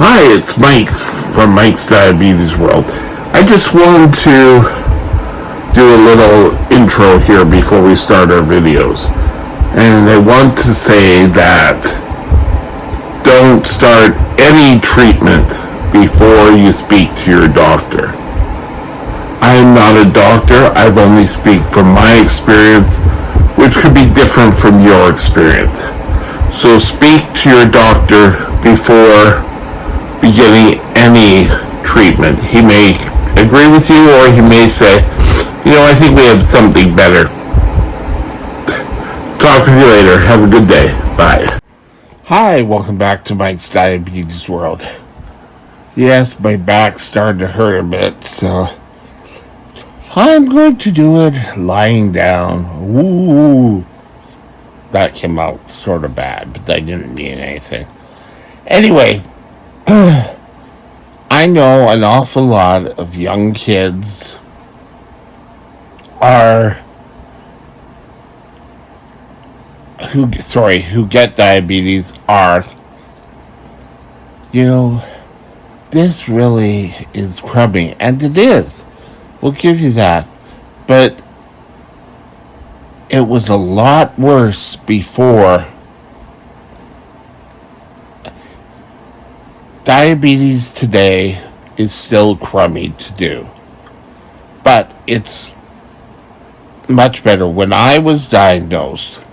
Hi, it's Mike from Mike's Diabetes World. I just wanted to do a little intro here before we start our videos. And I want to say that don't start any treatment before you speak to your doctor. I am not a doctor. I've only speak from my experience, which could be different from your experience. So speak to your doctor before beginning any treatment. He may agree with you, or he may say, I think we have something better. Talk with you later. Have a good day. Bye. Hi, welcome back to Mike's Diabetes World. Yes, my back started to hurt a bit, so I'm going to do it lying down. Ooh. That came out sort of bad, but that didn't mean anything. Anyway, I know an awful lot of young kids who get diabetes are, this really is crummy, and it is. We'll give you that. But it was a lot worse before. Diabetes today is still crummy to do, but it's much better. When I was diagnosed,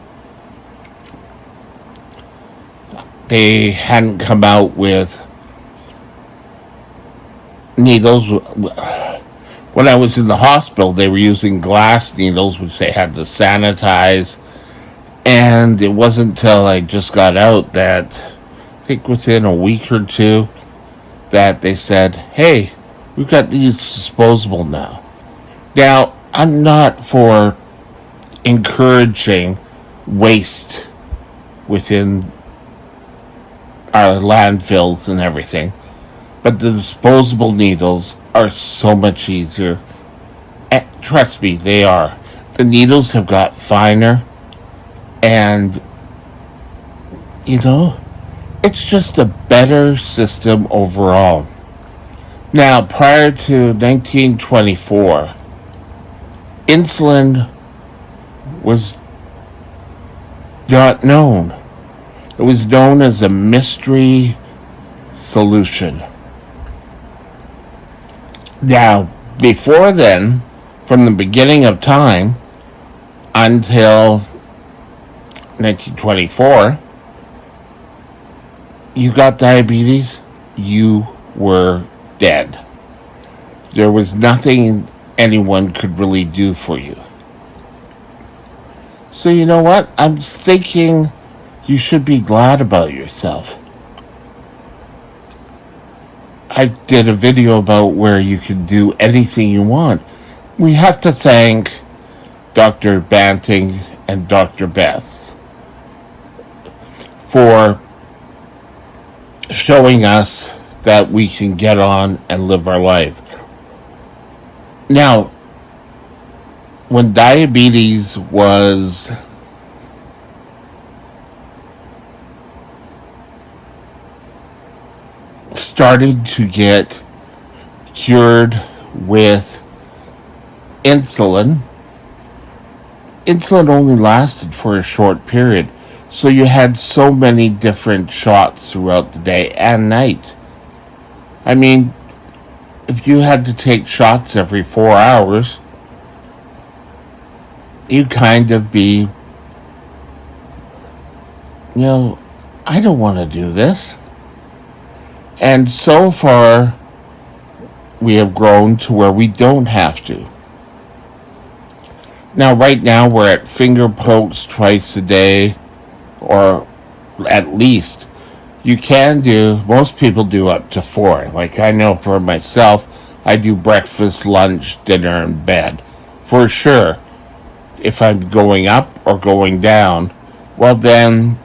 they hadn't come out with needles. When I was in the hospital, they were using glass needles, which they had to sanitize, and it wasn't until I just got out that, I think within a week or two, that they said, hey, we've got these disposable now. Now, I'm not for encouraging waste within our landfills and everything, but the disposable needles are so much easier. And trust me, they are. The needles have got finer, and, it's just a better system overall. Now, prior to 1924, insulin was not known. It was known as a mystery solution. Now, before then, from the beginning of time until 1924, you got diabetes, you were dead. There was nothing anyone could really do for you. So you know what? I'm thinking you should be glad about yourself. I did a video about where you can do anything you want. We have to thank Dr. Banting and Dr. Bess for showing us that we can get on and live our life. Now, when diabetes was starting to get cured with insulin only lasted for a short period. So you had so many different shots throughout the day and night. I mean, if you had to take shots every 4 hours, you'd kind of be, I don't want to do this. And so far, we have grown to where we don't have to. Now, right now, we're at finger pokes twice a day, or at least. Most people do up to 4. Like I know for myself, I do breakfast, lunch, dinner, and bed. For sure, if I'm going up or going down, well then,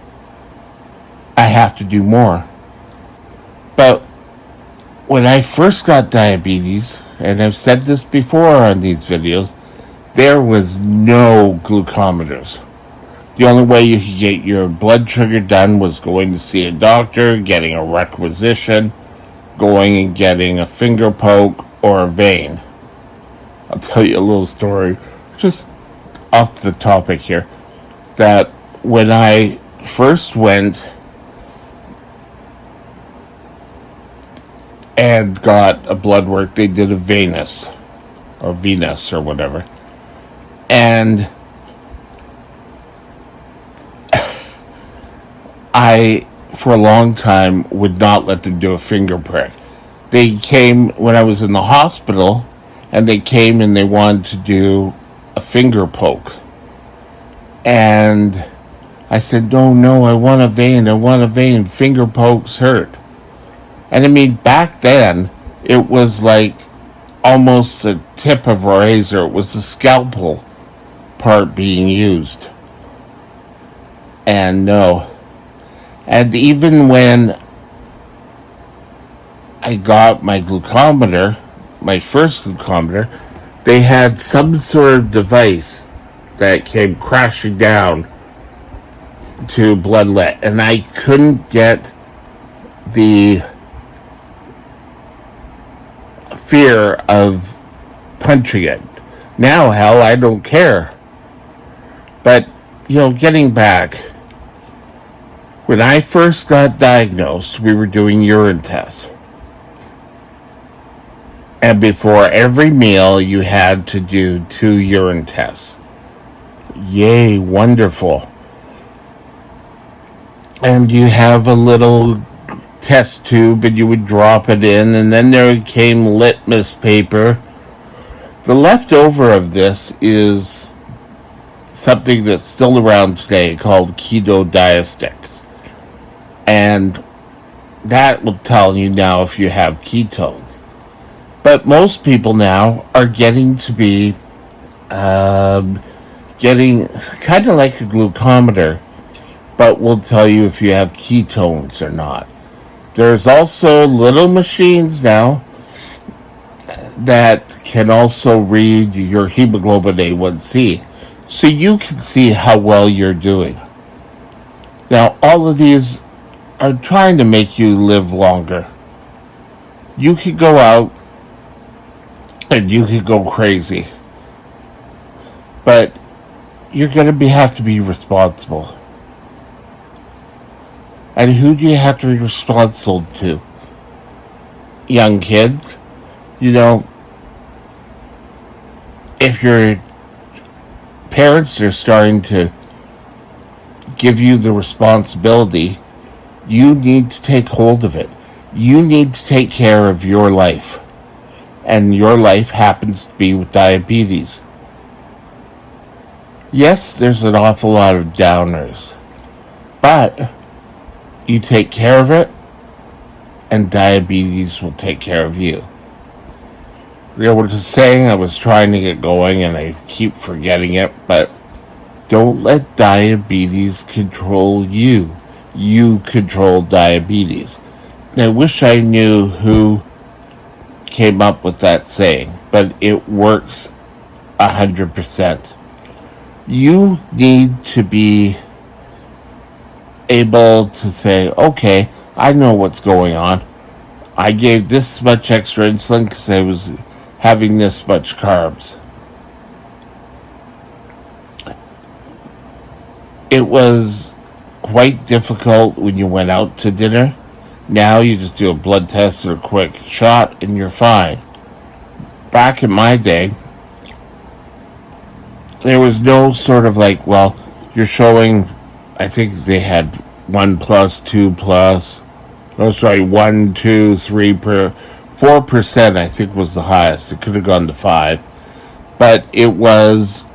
I have to do more. But when I first got diabetes, and I've said this before on these videos, there was no glucometers. The only way you could get your blood sugar done was going to see a doctor, getting a requisition, going and getting a finger poke or a vein. I'll tell you a little story, just off the topic here, that when I first went and got a blood work, they did a venous or whatever. And I, for a long time, would not let them do a finger prick. They came when I was in the hospital, and they came and they wanted to do a finger poke. And I said, no, I want a vein. Finger pokes hurt. And I mean, back then, it was like almost the tip of a razor. It was the scalpel part being used. And no. And even when I got my glucometer, my first glucometer, they had some sort of device that came crashing down to bloodlet, and I couldn't get the fear of punching it. Now, hell, I don't care. But, getting back, when I first got diagnosed, we were doing urine tests. And before every meal, you had to do 2 urine tests. Yay, wonderful. And you have a little test tube and you would drop it in, and then there came litmus paper. The leftover of this is something that's still around today called keto diastics. And that will tell you now if you have ketones. But most people now are getting to be getting kind of like a glucometer, but will tell you if you have ketones or not. There's also little machines now that can also read your hemoglobin A1C, so you can see how well you're doing. Now, all of these are trying to make you live longer. You could go out and you could go crazy, but you're going to have to be responsible. And who do you have to be responsible to? Young kids. If your parents are starting to give you the responsibility, you need to take hold of it. You need to take care of your life. And your life happens to be with diabetes. Yes, there's an awful lot of downers, but you take care of it, and diabetes will take care of you. There was a saying I was trying to get going, and I keep forgetting it, but don't let diabetes control you. You control diabetes. And I wish I knew who came up with that saying, but it works 100%. You need to be able to say, okay, I know what's going on. I gave this much extra insulin because I was having this much carbs. It was quite difficult when you went out to dinner. Now you just do a blood test or a quick shot and you're fine. Back in my day, there was no sort of like, well, you're showing, I think they had 1+, 2+, 1, 2, 3 per 4%, I think was the highest. It could have gone to 5. But it was,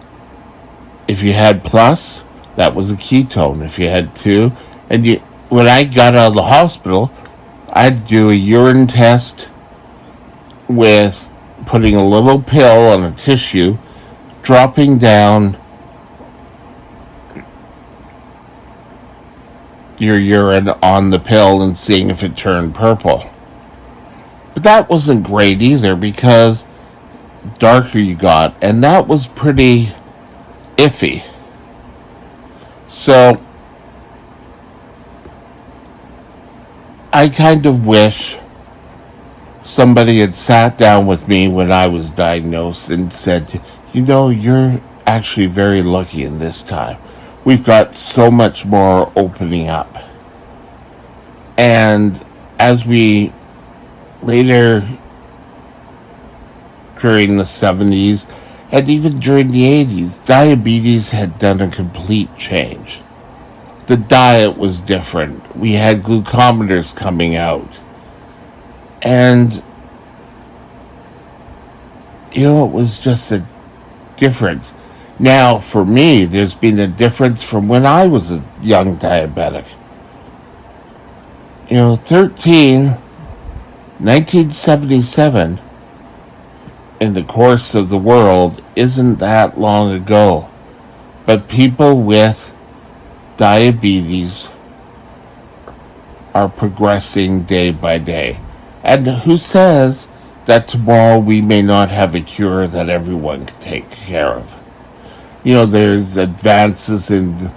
if you had plus, that was a ketone. If you had 2, and when I got out of the hospital, I'd do a urine test with putting a little pill on a tissue, dropping down your urine on the pill and seeing if it turned purple. But that wasn't great either, because darker you got, and that was pretty iffy. So I kind of wish somebody had sat down with me when I was diagnosed and said, you're actually very lucky in this time. We've got so much more opening up. And as we later, during the 70s, and even during the 80s, diabetes had done a complete change. The diet was different. We had glucometers coming out. And, it was just a difference. Now, for me, there's been a difference from when I was a young diabetic. 1977, in the course of the world, isn't that long ago. But people with diabetes are progressing day by day. And who says that tomorrow we may not have a cure that everyone can take care of? There's advances in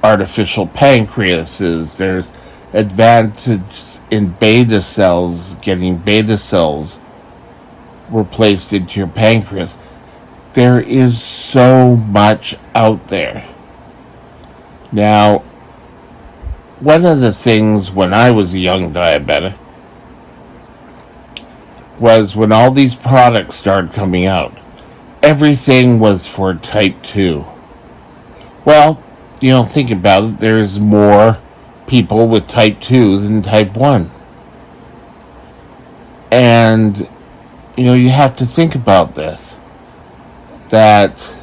artificial pancreases, there's advances in beta cells, getting beta cells replaced into your pancreas. There is so much out there. Now, one of the things when I was a young diabetic was when all these products started coming out, everything was for type 2. Well, think about it, there's more people with type 2 than type 1. And, you have to think about this, that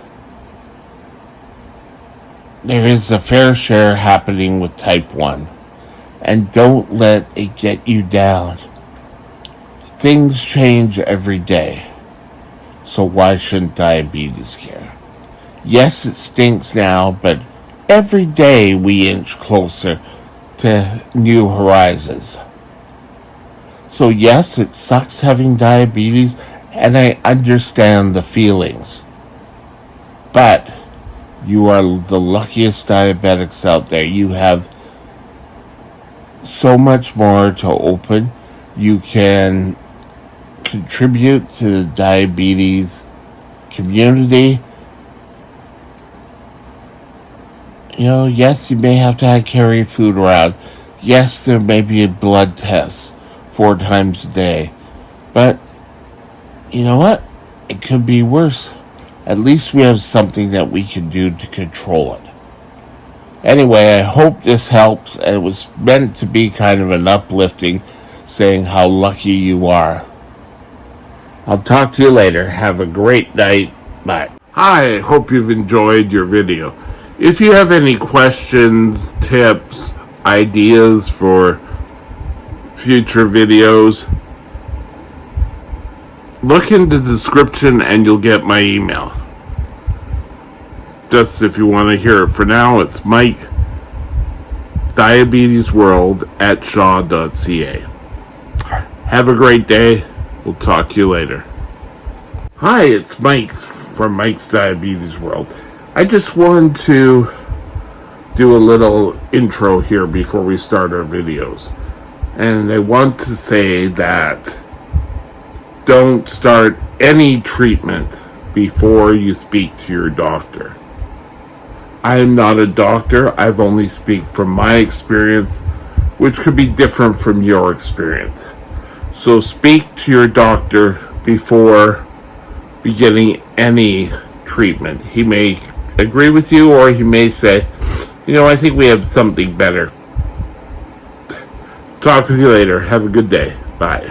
there is a fair share happening with type 1. And don't let it get you down. Things change every day. So why shouldn't diabetes care? Yes, it stinks now, but every day we inch closer to new horizons. So yes, it sucks having diabetes, and I understand the feelings. But you are the luckiest diabetics out there. You have so much more to open. You can contribute to the diabetes community. Yes, you may have to carry food around. Yes, there may be a blood test 4 times a day. But, you know what? It could be worse. At least we have something that we can do to control it. Anyway, I hope this helps. It was meant to be kind of an uplifting, saying how lucky you are. I'll talk to you later. Have a great night. Bye. Hi, hope you've enjoyed your video. If you have any questions, tips, ideas for future videos, look in the description and you'll get my email. Just if you want to hear it. For now, it's Mike, diabetesworld@shaw.ca. Have a great day. We'll talk to you later. Hi, it's Mike from Mike's Diabetes World. I just wanted to do a little intro here before we start our videos. And I want to say that don't start any treatment before you speak to your doctor. I am not a doctor. I've only speak from my experience, which could be different from your experience. So speak to your doctor before beginning any treatment. He may agree with you, or he may say, I think we have something better. Talk with you later. Have a good day. Bye.